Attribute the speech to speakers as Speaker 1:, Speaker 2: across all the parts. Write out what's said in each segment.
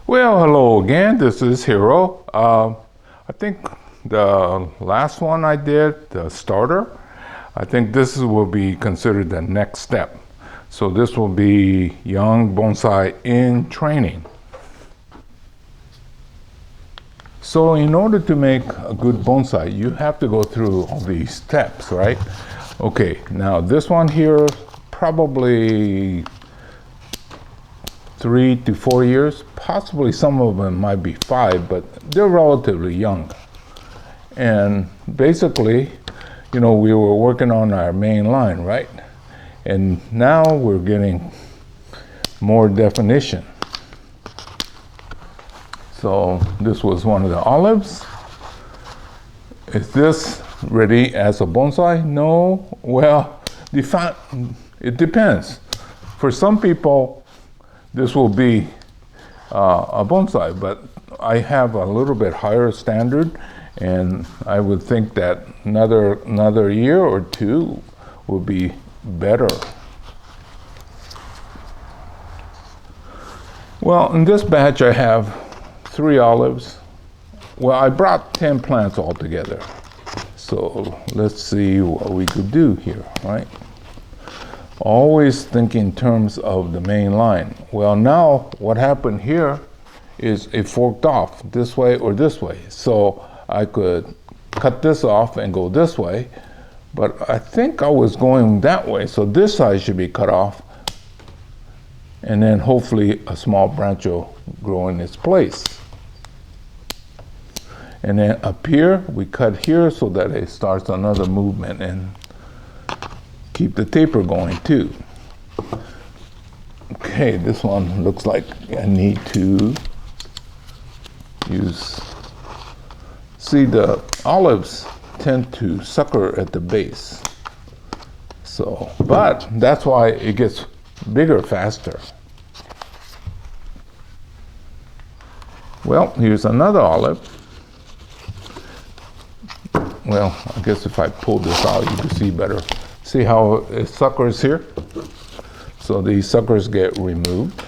Speaker 1: Well, hello again. This is Hero. I think the last one I did, the starter, I think this will be considered the next step. So this will be young bonsai in training. So in order to make a good bonsai, you have to go through all these steps, right? Okay, now this one here, probably 3 to 4 years, possibly some of them might be 5, but they're relatively young. And basically, you know, we were working on our main line, right? And now we're getting more definition. So this was one of the olives. Is this ready as a bonsai? No. Well, it depends. For some people, this will be a bonsai, but I have a little bit higher standard, and I would think that another year or two will be better. Well, in this batch I have 3 olives. Well, I brought 10 plants altogether. So let's see what we could do here, right? Always think in terms of the main line. Well, now what happened here is it forked off this way or this way. So I could cut this off and go this way, but I think I was going that way. So this side should be cut off, and then hopefully a small branch will grow in its place. And then up here, we cut here so that it starts another movement and keep the taper going too. Okay, this one looks like I need to use, see, the olives tend to sucker at the base. So, but that's why it gets bigger faster. Well, here's another olive. Well, I guess if I pull this out, you can see better. See how it suckers here? So these suckers get removed.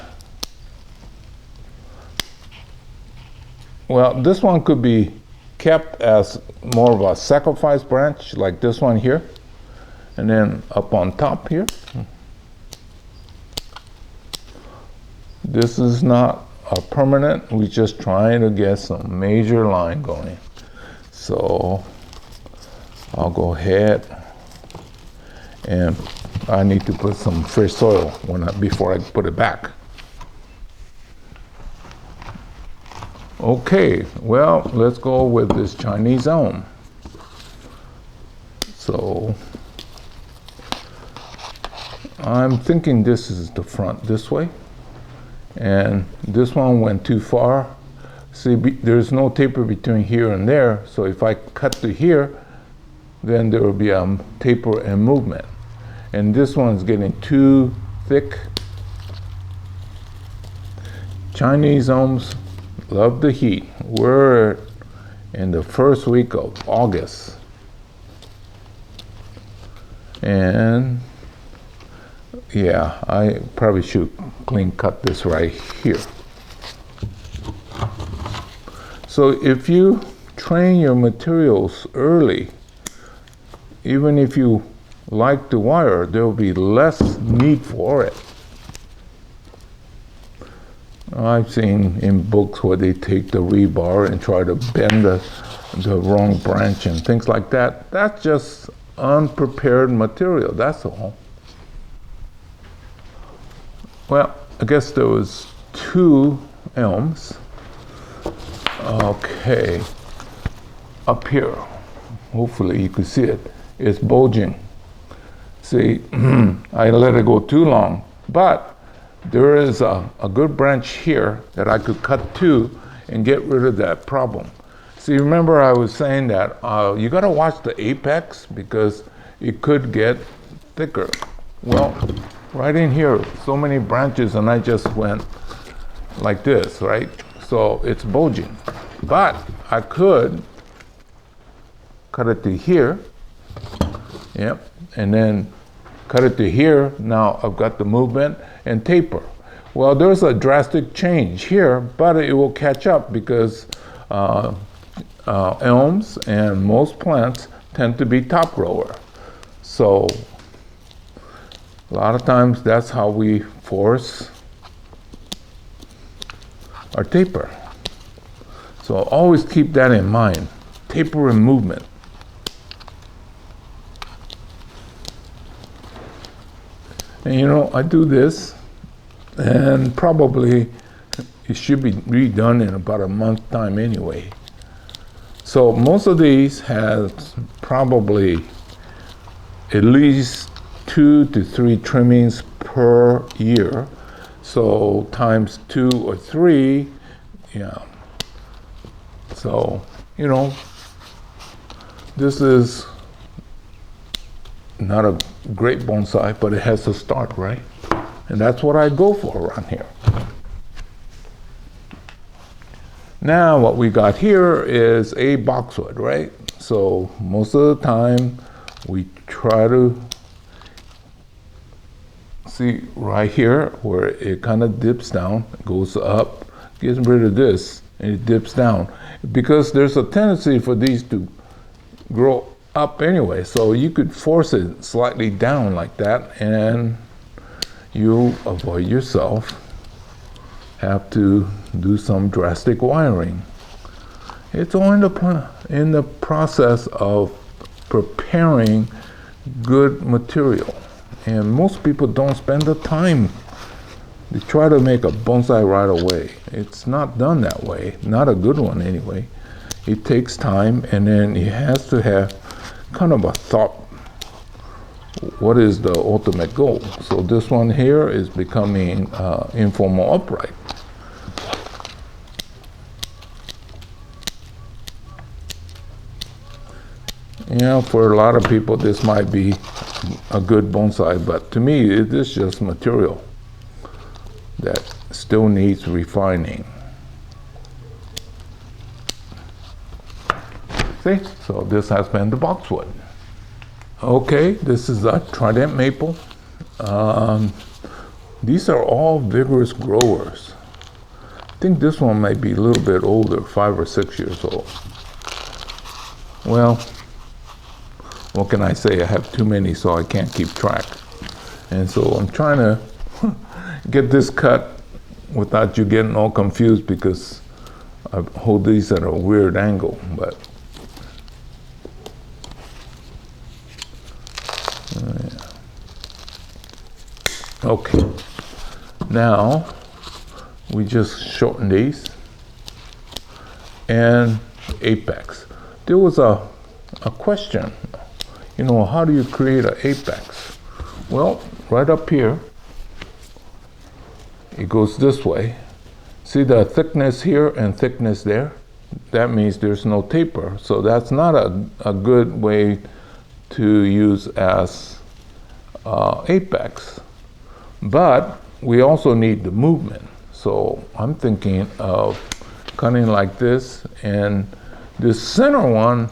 Speaker 1: Well, this one could be kept as more of a sacrifice branch, like this one here. And then up on top here. This is not a permanent, we're just trying to get some major line going. So I'll go ahead, and I need to put some fresh soil before I put it back. Okay, well, let's go with this Chinese elm. So I'm thinking this is the front this way, and this one went too far. See, there's no taper between here and there, so if I cut to here, then there will be a taper and movement. And this one's getting too thick. Chinese elms love the heat. We're in the first week of August. And yeah, I probably should clean cut this right here. So if you train your materials early, even if you like to wire, there will be less need for it. I've seen in books where they take the rebar and try to bend the wrong branch and things like that. That's just unprepared material, that's all. Well, I guess there was 2 elms. Okay, up here, hopefully you can see it. It's bulging. See, I let it go too long, but there is a good branch here that I could cut to and get rid of that problem. See, remember I was saying that you gotta watch the apex because it could get thicker. Well, right in here, so many branches, and I just went like this, right? So it's bulging, but I could cut it to here. Yep, and then cut it to here. Now I've got the movement and taper. Well, there's a drastic change here, but it will catch up because elms and most plants tend to be top grower. So a lot of times that's how we force our taper. So always keep that in mind, taper and movement. And you know, I do this, and probably it should be redone in about a month's time anyway. So most of these has probably at least 2 to 3 trimmings per year. So times 2 or 3, yeah. So, you know, this is not a great bonsai, but it has to start, right? And that's what I go for around here. Now what we got here is a boxwood, right? So most of the time we try to see right here where it kind of dips down, goes up, gets rid of this, and it dips down. Because there's a tendency for these to grow up anyway, so you could force it slightly down like that, and you avoid yourself have to do some drastic wiring. It's all in the process of preparing good material, and most people don't spend the time. They try to make a bonsai right away. It's not done that way, not a good one anyway. It takes time, and then it has to have kind of a thought, what is the ultimate goal? So this one here is becoming informal upright. You know, for a lot of people this might be a good bonsai, but to me it is just material that still needs refining. See, so this has been the boxwood. Okay, this is a Trident maple. These are all vigorous growers. I think this one might be a little bit older, 5 or 6 years old. Well, what can I say? I have too many, so I can't keep track. And so I'm trying to get this cut without you getting all confused, because I hold these at a weird angle, but okay, now we just shorten these, and apex. There was a question, you know, how do you create an apex? Well, right up here, it goes this way. See the thickness here and thickness there? That means there's no taper, so that's not a good way to use as apex. But we also need the movement. So I'm thinking of cutting like this, and this center one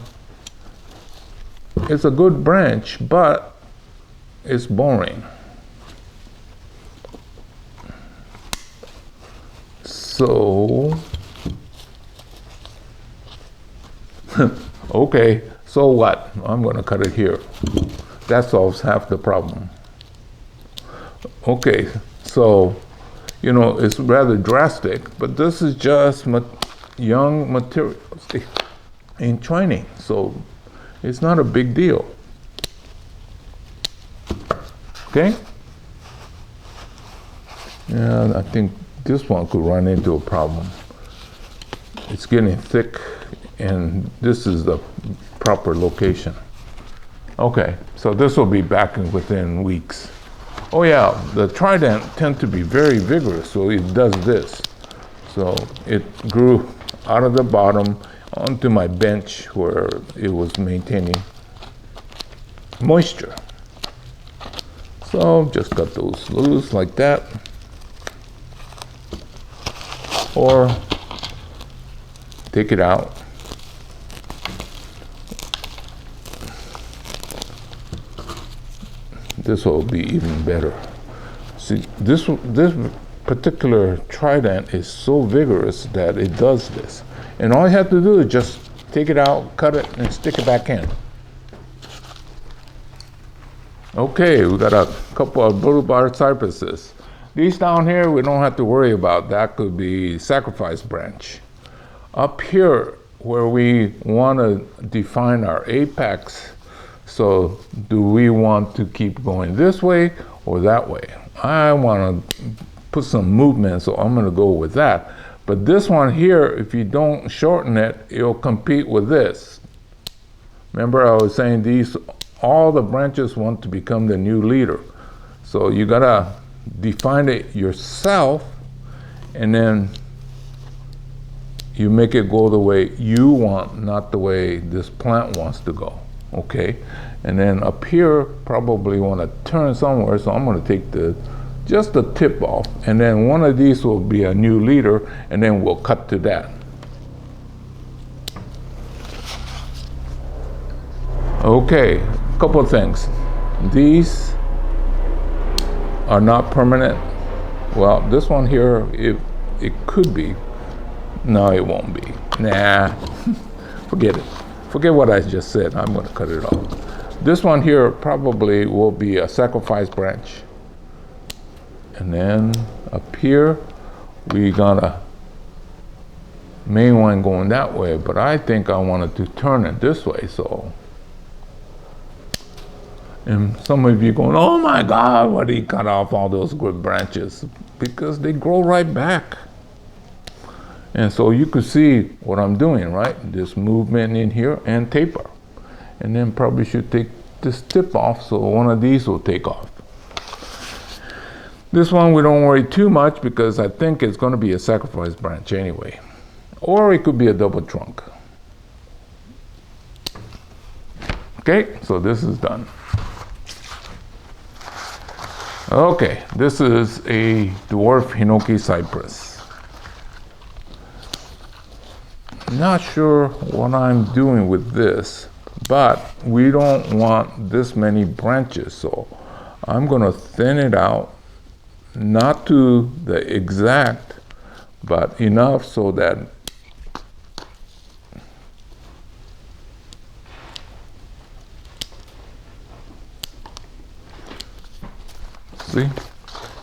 Speaker 1: is a good branch, but it's boring. So, okay, so what? I'm gonna cut it here. That solves half the problem. Okay, so, you know, it's rather drastic, but this is just young materials in training, so it's not a big deal. Okay? Yeah, I think this one could run into a problem. It's getting thick, and this is the proper location. Okay, so this will be back within weeks. Oh yeah, the Trident tend to be very vigorous, so it does this. So it grew out of the bottom onto my bench where it was maintaining moisture. So just cut those loose like that. Or take it out. This will be even better. See, this particular Trident is so vigorous that it does this. And all you have to do is just take it out, cut it, and stick it back in. Okay, we got a couple of blue bar cypresses. These down here, we don't have to worry about. That could be sacrifice branch. Up here, where we want to define our apex, so do we want to keep going this way or that way? I want to put some movement, so I'm going to go with that. But this one here, if you don't shorten it, it'll compete with this. Remember I was saying all the branches want to become the new leader. So you gotta define it yourself, and then you make it go the way you want, not the way this plant wants to go, okay? And then up here, probably want to turn somewhere, so I'm going to take just the tip off, and then one of these will be a new leader, and then we'll cut to that. Okay, a couple of things. These are not permanent. Well, this one here, it could be. No, it won't be. Nah, forget it. Forget what I just said. I'm going to cut it off. This one here probably will be a sacrifice branch. And then up here, we got a main one going that way, but I think I wanted to turn it this way, so. And some of you going, oh my God, why did he cut off all those good branches? Because they grow right back. And so you could see what I'm doing, right? This movement in here and taper. And then probably should take this tip off, so one of these will take off. This one we don't worry too much because I think it's going to be a sacrifice branch anyway. Or it could be a double trunk. Okay, so this is done. Okay, this is a dwarf Hinoki cypress. Not sure what I'm doing with this, but we don't want this many branches, so I'm going to thin it out, not to the exact, but enough so that see?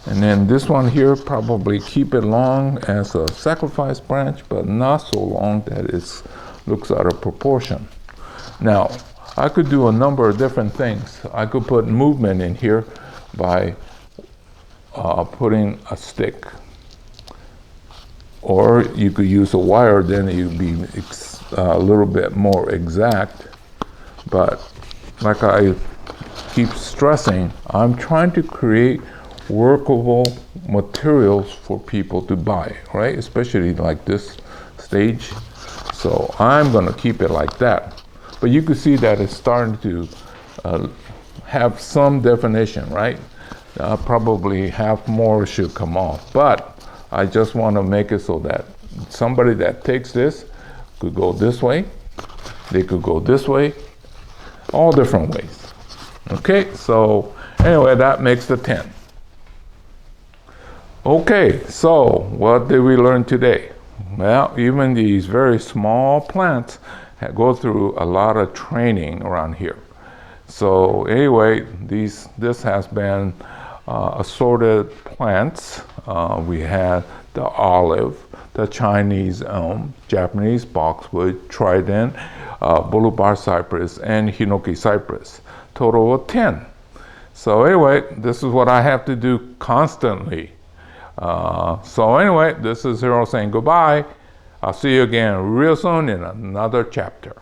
Speaker 1: And then this one here, probably keep it long as a sacrifice branch, but not so long that it looks out of proportion. Now, I could do a number of different things. I could put movement in here by putting a stick. Or you could use a wire, then you'd be a little bit more exact. But like I keep stressing, I'm trying to create workable materials for people to buy, right? Especially like this stage. So I'm going to keep it like that. But you can see that it's starting to have some definition, right? Probably half more should come off. But I just want to make it so that somebody that takes this could go this way, they could go this way, all different ways. Okay, so anyway, that makes the 10. Okay, so what did we learn today? Well, even these very small plants go through a lot of training around here. So anyway, this has been assorted plants. We had the olive, the Chinese elm, Japanese boxwood, Trident, Bolivar cypress, and Hinoki cypress. Total of 10. So anyway, this is what I have to do constantly. So anyway, this is Hiro saying goodbye. I'll see you again real soon in another chapter.